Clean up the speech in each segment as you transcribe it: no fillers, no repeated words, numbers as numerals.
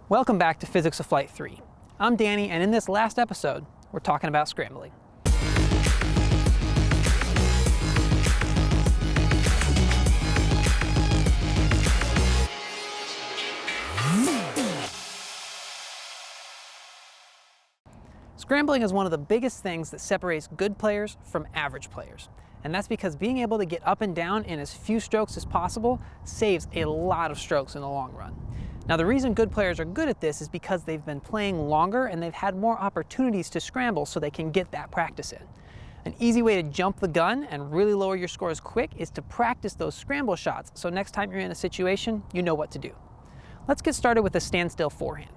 Welcome back to Physics of Flight 3. I'm Danny, and in this last episode, we're talking about scrambling. Scrambling is one of the biggest things that separates good players from average players. And that's because being able to get up and down in as few strokes as possible saves a lot of strokes in the long run. Now, the reason good players are good at this is because they've been playing longer and they've had more opportunities to scramble so they can get that practice in. An easy way to jump the gun and really lower your scores quick is to practice those scramble shots so next time you're in a situation, you know what to do. Let's get started with a standstill forehand.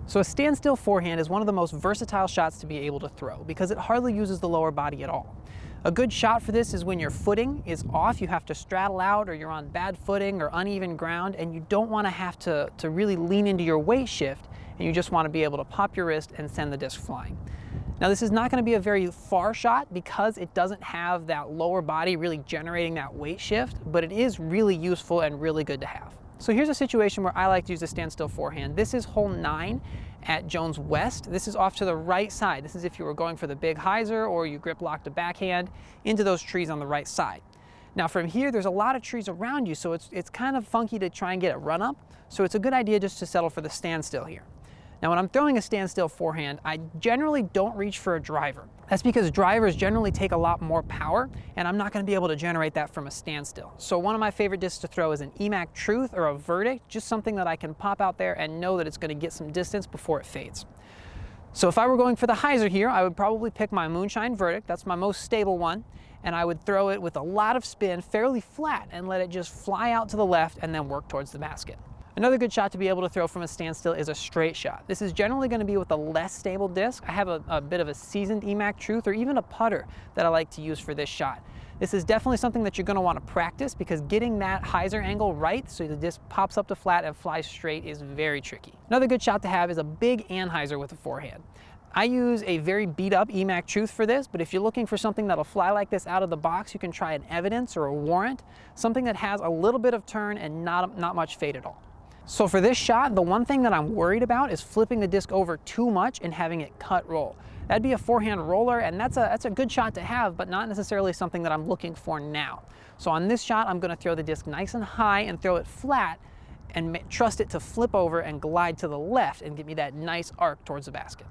So a standstill forehand is one of the most versatile shots to be able to throw because it hardly uses the lower body at all. A good shot for this is when your footing is off, you have to straddle out, or you're on bad footing or uneven ground, and you don't want to have to really lean into your weight shift, and you just want to be able to pop your wrist and send the disc flying. Now, this is not going to be a very far shot because it doesn't have that lower body really generating that weight shift, but it is really useful and really good to have. So here's a situation where I like to use a standstill forehand. This is hole 9 at Jones West. This is off to the right side. This is if you were going for the big hyzer or you grip locked a backhand into those trees on the right side. Now from here, there's a lot of trees around you, so it's kind of funky to try and get a run up. So it's a good idea just to settle for the standstill here. Now when I'm throwing a standstill forehand, I generally don't reach for a driver. That's because drivers generally take a lot more power, and I'm not going to be able to generate that from a standstill. So one of my favorite discs to throw is an EMAC Truth or a Verdict, just something that I can pop out there and know that it's going to get some distance before it fades. So if I were going for the hyzer here, I would probably pick my Moonshine Verdict. That's my most stable one, and I would throw it with a lot of spin, fairly flat, and let it just fly out to the left and then work towards the basket. Another good shot to be able to throw from a standstill is a straight shot. This is generally going to be with a less stable disc. I have a bit of a seasoned EMAC Truth or even a putter that I like to use for this shot. This is definitely something that you're going to want to practice because getting that hyzer angle right so the disc pops up to flat and flies straight is very tricky. Another good shot to have is a big anhyzer with a forehand. I use a very beat up EMAC Truth for this, but if you're looking for something that'll fly like this out of the box, you can try an Evidence or a Warrant, something that has a little bit of turn and not much fade at all. So for this shot, the one thing that I'm worried about is flipping the disc over too much and having it cut roll. That'd be a forehand roller, and that's a good shot to have, but not necessarily something that I'm looking for now. So on this shot, I'm going to throw the disc nice and high and throw it flat and trust it to flip over and glide to the left and give me that nice arc towards the basket.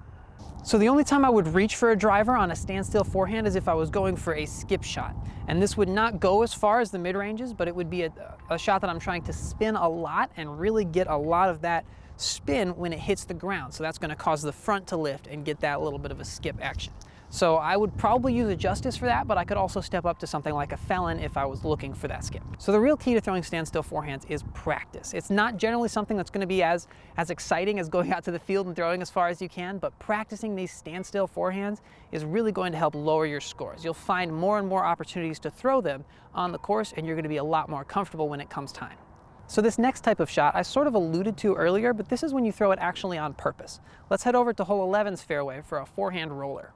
So the only time I would reach for a driver on a standstill forehand is if I was going for a skip shot. And this would not go as far as the mid-ranges, but it would be a shot that I'm trying to spin a lot and really get a lot of that spin when it hits the ground. So that's going to cause the front to lift and get that little bit of a skip action. So I would probably use a Justice for that, but I could also step up to something like a Felon if I was looking for that skip. So the real key to throwing standstill forehands is practice. It's not generally something that's going to be as exciting as going out to the field and throwing as far as you can, but practicing these standstill forehands is really going to help lower your scores. You'll find more and more opportunities to throw them on the course, and you're going to be a lot more comfortable when it comes time. So this next type of shot I sort of alluded to earlier, but this is when you throw it actually on purpose. Let's head over to hole 11's fairway for a forehand roller.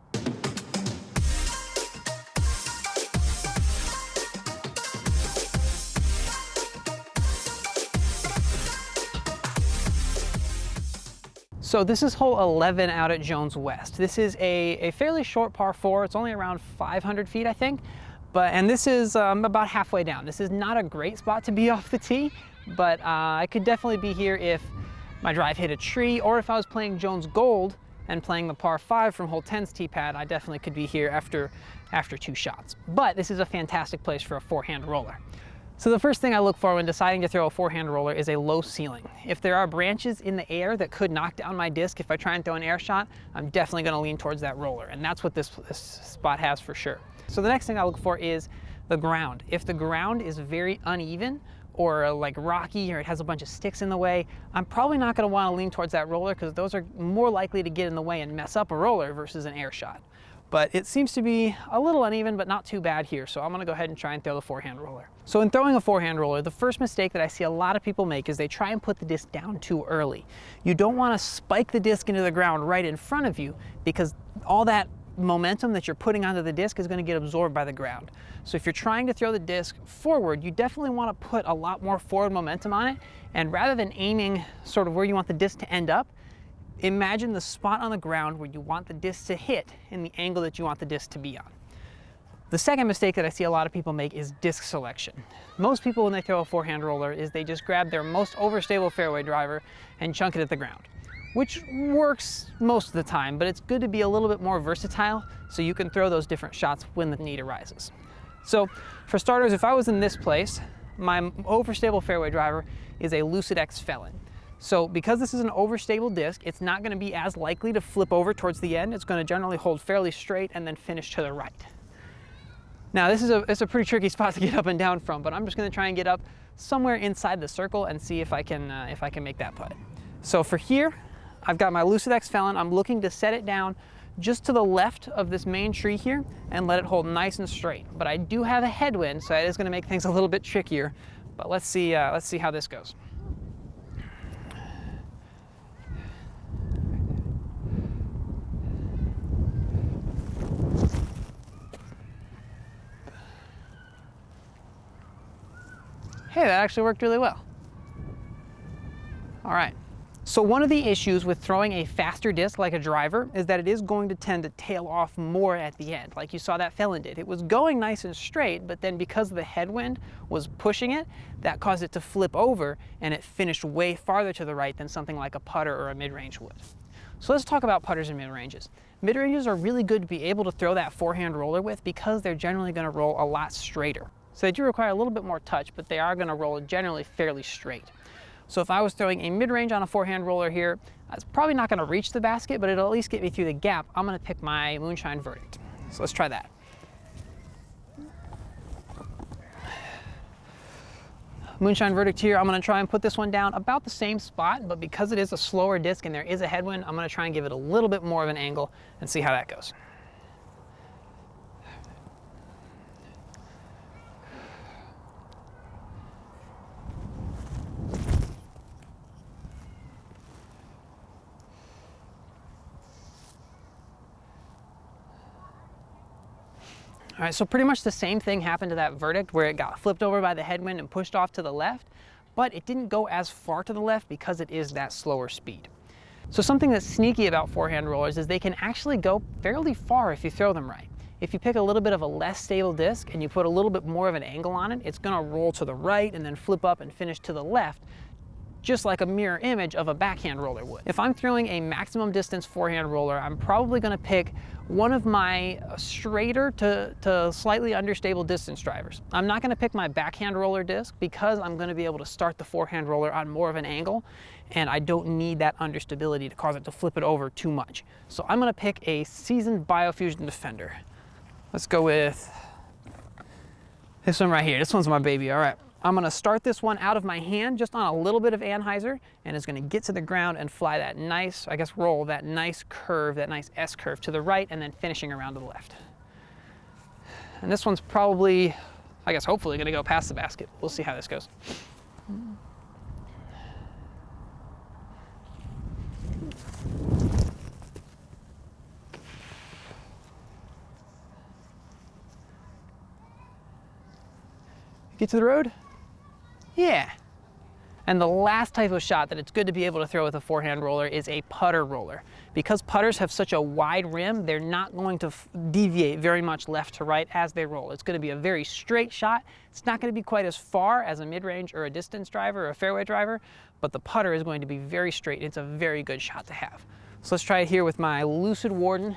So this is hole 11 out at Jones West. This is a fairly short par 4. It's only around 500 feet, I think. And this is about halfway down. This is not a great spot to be off the tee, but I could definitely be here if my drive hit a tree, or if I was playing Jones Gold and playing the par 5 from hole 10's tee pad, I definitely could be here after 2 shots. But this is a fantastic place for a forehand roller. So the first thing I look for when deciding to throw a forehand roller is a low ceiling. If there are branches in the air that could knock down my disc if I try and throw an air shot, I'm definitely going to lean towards that roller, and that's what this spot has for sure. So the next thing I look for is the ground. If the ground is very uneven or like rocky, or it has a bunch of sticks in the way, I'm probably not going to want to lean towards that roller because those are more likely to get in the way and mess up a roller versus an air shot. but it seems to be a little uneven, but not too bad here. So I'm gonna go ahead and try and throw the forehand roller. So in throwing a forehand roller, the first mistake that I see a lot of people make is they try and put the disc down too early. You don't wanna spike the disc into the ground right in front of you, because all that momentum that you're putting onto the disc is going to get absorbed by the ground. So if you're trying to throw the disc forward, you definitely want to put a lot more forward momentum on it, and rather than aiming sort of where you want the disc to end up, imagine the spot on the ground where you want the disc to hit and the angle that you want the disc to be on. The second mistake that I see a lot of people make is disc selection. Most people, when they throw a forehand roller, is they just grab their most overstable fairway driver and chunk it at the ground, which works most of the time, but it's good to be a little bit more versatile so you can throw those different shots when the need arises. So for starters, if I was in this place, my overstable fairway driver is a Lucid X Felon. So because this is an overstable disc, it's not going to be as likely to flip over towards the end. It's going to generally hold fairly straight and then finish to the right. Now it's a pretty tricky spot to get up and down from, but I'm just going to try and get up somewhere inside the circle and see if I can make that putt. So for here, I've got my Lucid X Felon. I'm looking to set it down just to the left of this main tree here and let it hold nice and straight. But I do have a headwind, so it is going to make things a little bit trickier. But let's see how this goes. Hey, that actually worked really well. All right. So one of the issues with throwing a faster disc like a driver is that it is going to tend to tail off more at the end, like you saw that Felon did. It was going nice and straight, but then because the headwind was pushing it, that caused it to flip over and it finished way farther to the right than something like a putter or a mid-range would. So let's talk about putters and mid-ranges. Mid-ranges are really good to be able to throw that forehand roller with because they're generally going to roll a lot straighter. So they do require a little bit more touch, but they are going to roll generally fairly straight. So if I was throwing a mid-range on a forehand roller here, it's probably not going to reach the basket, but it'll at least get me through the gap. I'm going to pick my Moonshine Verdict. So let's try that. Moonshine Verdict here. I'm going to try and put this one down about the same spot, but because it is a slower disc and there is a headwind, I'm going to try and give it a little bit more of an angle and see how that goes. All right, so pretty much the same thing happened to that Verdict where it got flipped over by the headwind and pushed off to the left, but it didn't go as far to the left because it is that slower speed. So something that's sneaky about forehand rollers is they can actually go fairly far if you throw them right. If you pick a little bit of a less stable disc and you put a little bit more of an angle on it, it's gonna roll to the right and then flip up and finish to the left, just like a mirror image of a backhand roller would. If I'm throwing a maximum distance forehand roller, I'm probably gonna pick one of my straighter to slightly understable distance drivers. I'm not gonna pick my backhand roller disc because I'm gonna be able to start the forehand roller on more of an angle, and I don't need that understability to cause it to flip it over too much. So I'm gonna pick a seasoned Biofusion Defender. Let's go with this one right here. This one's my baby, all right. I'm gonna start this one out of my hand just on a little bit of anhyzer, and it's gonna get to the ground and fly that nice, I guess roll that nice curve, that nice S curve to the right, and then finishing around to the left. And this one's probably, I guess hopefully gonna go past the basket. We'll see how this goes. Get to the road? Yeah. And the last type of shot that it's good to be able to throw with a forehand roller is a putter roller. Because putters have such a wide rim, they're not going to deviate very much left to right as they roll. It's going to be a very straight shot. It's not going to be quite as far as a mid-range or a distance driver or a fairway driver, but the putter is going to be very straight. It's a very good shot to have. So let's try it here with my Lucid Warden.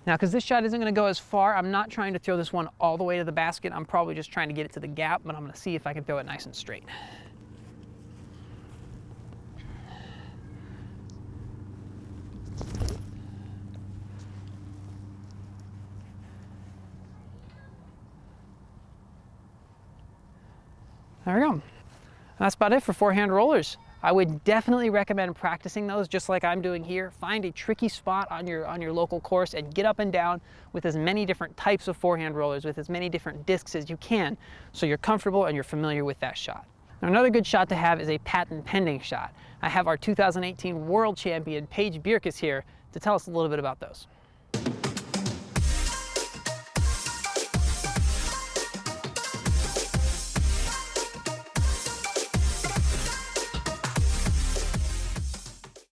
Now, because this shot isn't going to go as far, I'm not trying to throw this one all the way to the basket. I'm probably just trying to get it to the gap, but I'm going to see if I can throw it nice and straight. There we go. That's about it for forehand rollers. I would definitely recommend practicing those just like I'm doing here. Find a tricky spot on your local course and get up and down with as many different types of forehand rollers, with as many different discs as you can, so you're comfortable and you're familiar with that shot. Now, another good shot to have is a patent pending shot. I have our 2018 world champion Paige Bjerkaas here to tell us a little bit about those.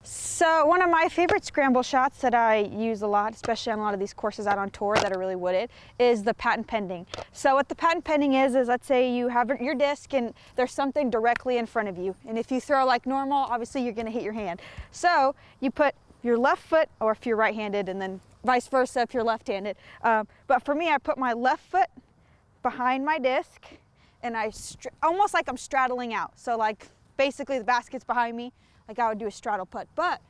So one of my favorite scramble shots that I use a lot, especially on a lot of these courses out on tour that are really wooded, is the patent pending. So what the patent pending is let's say you have your disc and there's something directly in front of you. And if you throw like normal, obviously you're gonna hit your hand. So you put your left foot, or if you're right-handed, and then vice versa if you're left-handed. But for me, I put my left foot behind my disc and almost like I'm straddling out. So like basically the basket's behind me, like I would do a straddle putt. But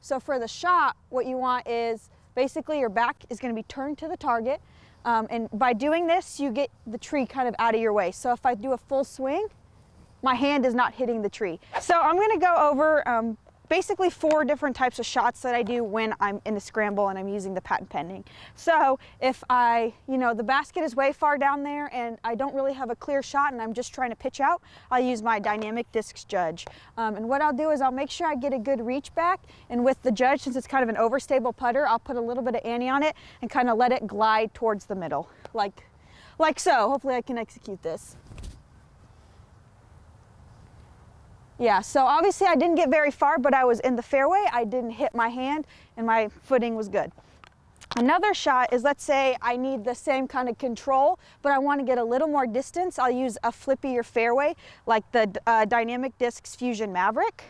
so for the shot, what you want is basically your back is going to be turned to the target, and by doing this you get the tree kind of out of your way. So if I do a full swing, my hand is not hitting the tree. So I'm going to go over basically 4 different types of shots that I do when I'm in a scramble and I'm using the patent pending. So if the basket is way far down there and I don't really have a clear shot and I'm just trying to pitch out, I'll use my dynamic discs judge. And what I'll do is I'll make sure I get a good reach back, and with the judge, since it's kind of an overstable putter, I'll put a little bit of ante on it and kind of let it glide towards the middle, like so. Hopefully I can execute this. Yeah, so obviously I didn't get very far, but I was in the fairway. I didn't hit my hand and my footing was good. Another shot is, let's say I need the same kind of control, but I want to get a little more distance. I'll use a flippier fairway like the Dynamic Discs Fusion Maverick.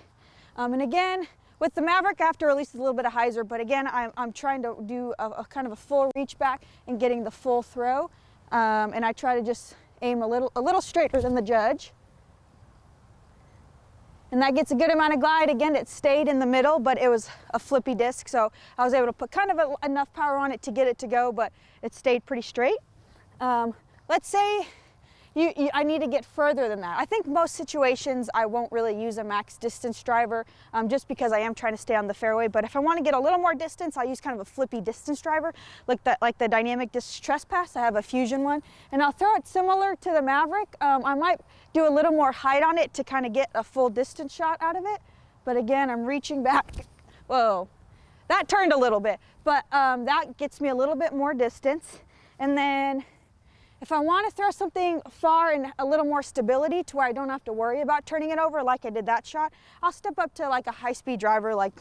And again, with the Maverick, I have to release a little bit of hyzer, but again, I'm trying to do a kind of a full reach back and getting the full throw. And I try to just aim a little straighter than the judge. And that gets a good amount of glide. Again, it stayed in the middle, but it was a flippy disc, so I was able to put kind of enough power on it to get it to go, but it stayed pretty straight. Let's say I need to get further than that. I think most situations I won't really use a max distance driver, just because I am trying to stay on the fairway. But if I want to get a little more distance, I'll use kind of a flippy distance driver, like the Dynamic Disc Trespass. I have a Fusion one, and I'll throw it similar to the Maverick. I might do a little more height on it to kind of get a full distance shot out of it. But again, I'm reaching back. Whoa, that turned a little bit, but that gets me a little bit more distance. And then if I want to throw something far and a little more stability to where I don't have to worry about turning it over like I did that shot, I'll step up to like a high-speed driver, like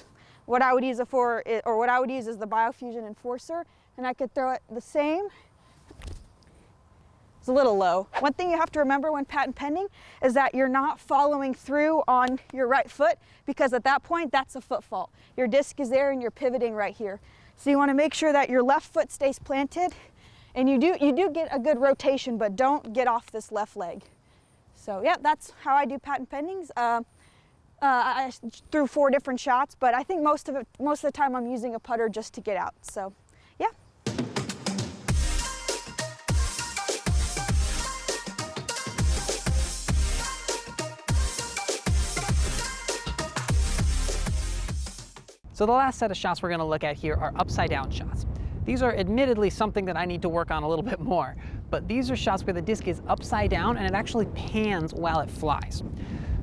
what I would use is the Biofusion Enforcer, and I could throw it the same. It's a little low. One thing you have to remember when patent pending is that you're not following through on your right foot, because at that point, that's a foot fault. Your disc is there and you're pivoting right here. So you want to make sure that your left foot stays planted. And you do get a good rotation, but don't get off this left leg. So yeah, that's how I do patent pendings. I threw 4 different shots, but I think most of the time I'm using a putter just to get out. So yeah. So the last set of shots we're going to look at here are upside down shots. These are admittedly something that I need to work on a little bit more, but these are shots where the disc is upside down and it actually pans while it flies.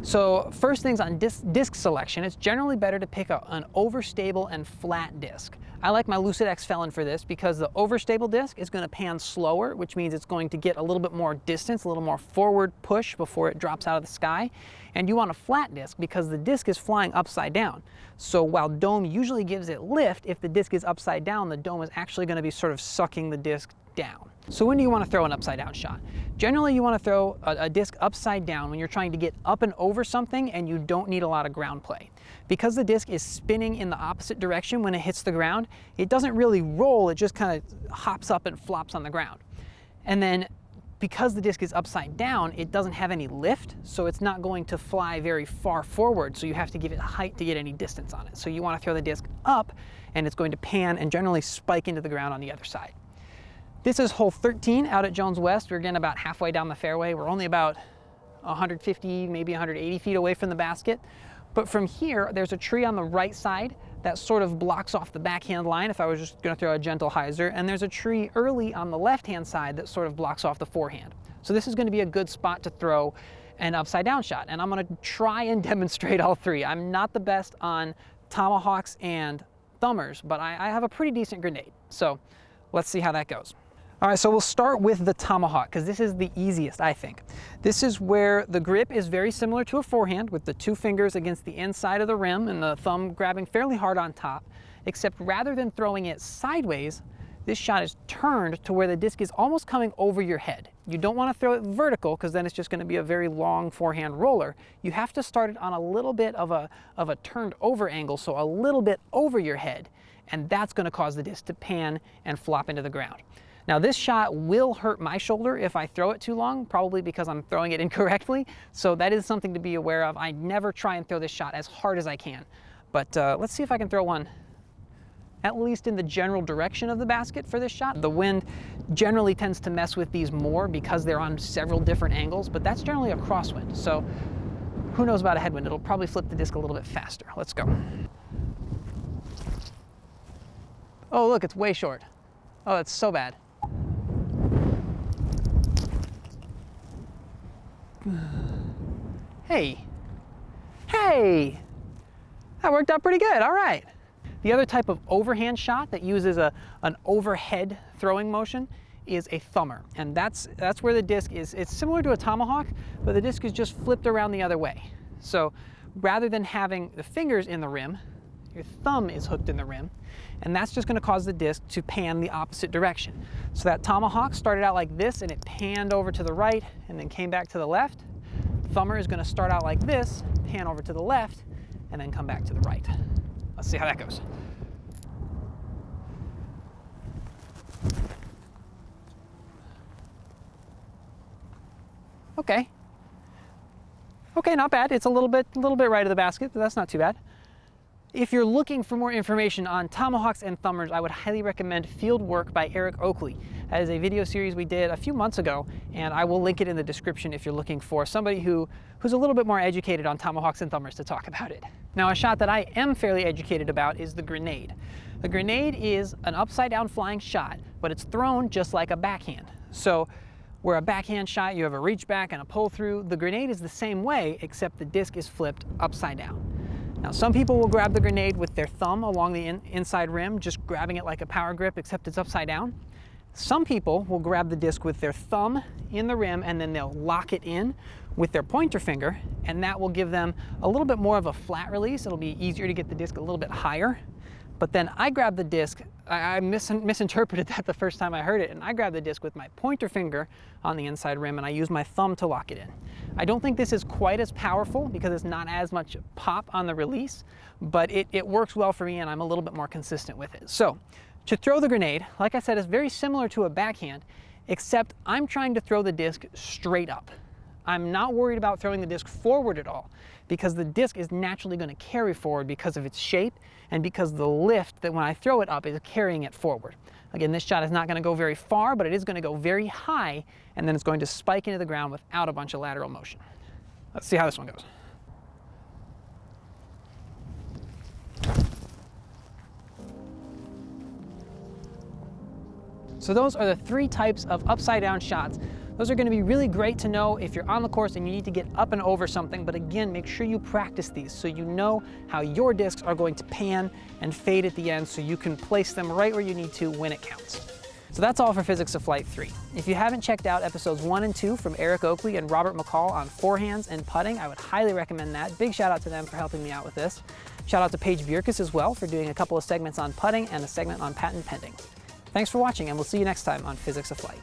So first things on disc selection, it's generally better to pick an overstable and flat disc. I like my Lucid X Felon for this because the overstable disc is going to pan slower, which means it's going to get a little bit more distance, a little more forward push before it drops out of the sky. And you want a flat disc because the disc is flying upside down. So while dome usually gives it lift, if the disc is upside down, the dome is actually going to be sort of sucking the disc down. So when do you want to throw an upside down shot? Generally you want to throw a disc upside down when you're trying to get up and over something and you don't need a lot of ground play. Because the disc is spinning in the opposite direction when it hits the ground, it doesn't really roll, it just kind of hops up and flops on the ground. And then because the disc is upside down, it doesn't have any lift, so it's not going to fly very far forward, so you have to give it height to get any distance on it. So you want to throw the disc up and it's going to pan and generally spike into the ground on the other side. This is hole 13 out at Jones West. We're getting about halfway down the fairway. We're only about 150, maybe 180 feet away from the basket. But from here, there's a tree on the right side that sort of blocks off the backhand line if I was just gonna throw a gentle hyzer, and there's a tree early on the left-hand side that sort of blocks off the forehand. So this is gonna be a good spot to throw an upside down shot, and I'm gonna try and demonstrate all three. I'm not the best on tomahawks and thumbers, but I have a pretty decent grenade. So let's see how that goes. All right, so we'll start with the tomahawk because this is the easiest, I think. This is where the grip is very similar to a forehand with the two fingers against the inside of the rim and the thumb grabbing fairly hard on top, except rather than throwing it sideways, this shot is turned to where the disc is almost coming over your head. You don't want to throw it vertical because then it's just going to be a very long forehand roller. You have to start it on a little bit of a turned over angle, so a little bit over your head, and that's going to cause the disc to pan and flop into the ground. Now this shot will hurt my shoulder if I throw it too long, probably because I'm throwing it incorrectly, so that is something to be aware of. I never try and throw this shot as hard as I can, but let's see if I can throw one at least in the general direction of the basket for this shot. The wind generally tends to mess with these more because they're on several different angles, but that's generally a crosswind, so who knows about a headwind? It'll probably flip the disc a little bit faster. Let's go. Oh look, it's way short. Oh, that's so bad. Hey, that worked out pretty good, all right. The other type of overhand shot that uses an overhead throwing motion is a thumber, and that's where the disc is, it's similar to a tomahawk, but the disc is just flipped around the other way. So rather than having the fingers in the rim, your thumb is hooked in the rim, and that's just going to cause the disc to pan the opposite direction. So that tomahawk started out like this, and it panned over to the right, and then came back to the left. Thumber is going to start out like this, pan over to the left, and then come back to the right. Let's see how that goes. Okay. Okay, not bad. It's a little bit right of the basket, but that's not too bad. If you're looking for more information on tomahawks and thumbers, I would highly recommend Field Work by Eric Oakley. That is a video series we did a few months ago, and I will link it in the description if you're looking for somebody who's a little bit more educated on tomahawks and thumbers to talk about it. Now, a shot that I am fairly educated about is the grenade. The grenade is an upside down flying shot, but it's thrown just like a backhand. So where a backhand shot, you have a reach back and a pull through, the grenade is the same way, except the disc is flipped upside down. Now, some people will grab the grenade with their thumb along the inside rim, just grabbing it like a power grip, except it's upside down. Some people will grab the disc with their thumb in the rim, and then they'll lock it in with their pointer finger, and that will give them a little bit more of a flat release. It'll be easier to get the disc a little bit higher. But then I grab the disc, I misinterpreted that the first time I heard it, and I grab the disc with my pointer finger on the inside rim, and I use my thumb to lock it in. I don't think this is quite as powerful because it's not as much pop on the release, but it works well for me, and I'm a little bit more consistent with it. So to throw the grenade, like I said, is very similar to a backhand, except I'm trying to throw the disc straight up. I'm not worried about throwing the disc forward at all, because the disc is naturally going to carry forward because of its shape and because the lift that when I throw it up is carrying it forward. Again, this shot is not going to go very far, but it is going to go very high, and then it's going to spike into the ground without a bunch of lateral motion. Let's see how this one goes. So those are the three types of upside down shots. Those are going to be really great to know if you're on the course and you need to get up and over something, but again, make sure you practice these so you know how your discs are going to pan and fade at the end so you can place them right where you need to when it counts. So that's all for Physics of Flight 3. If you haven't checked out episodes 1 and 2 from Eric Oakley and Robert McCall on forehands and putting, I would highly recommend that. Big shout out to them for helping me out with this. Shout out to Paige Bjerkaas as well for doing a couple of segments on putting and a segment on patent pending. Thanks for watching, and we'll see you next time on Physics of Flight.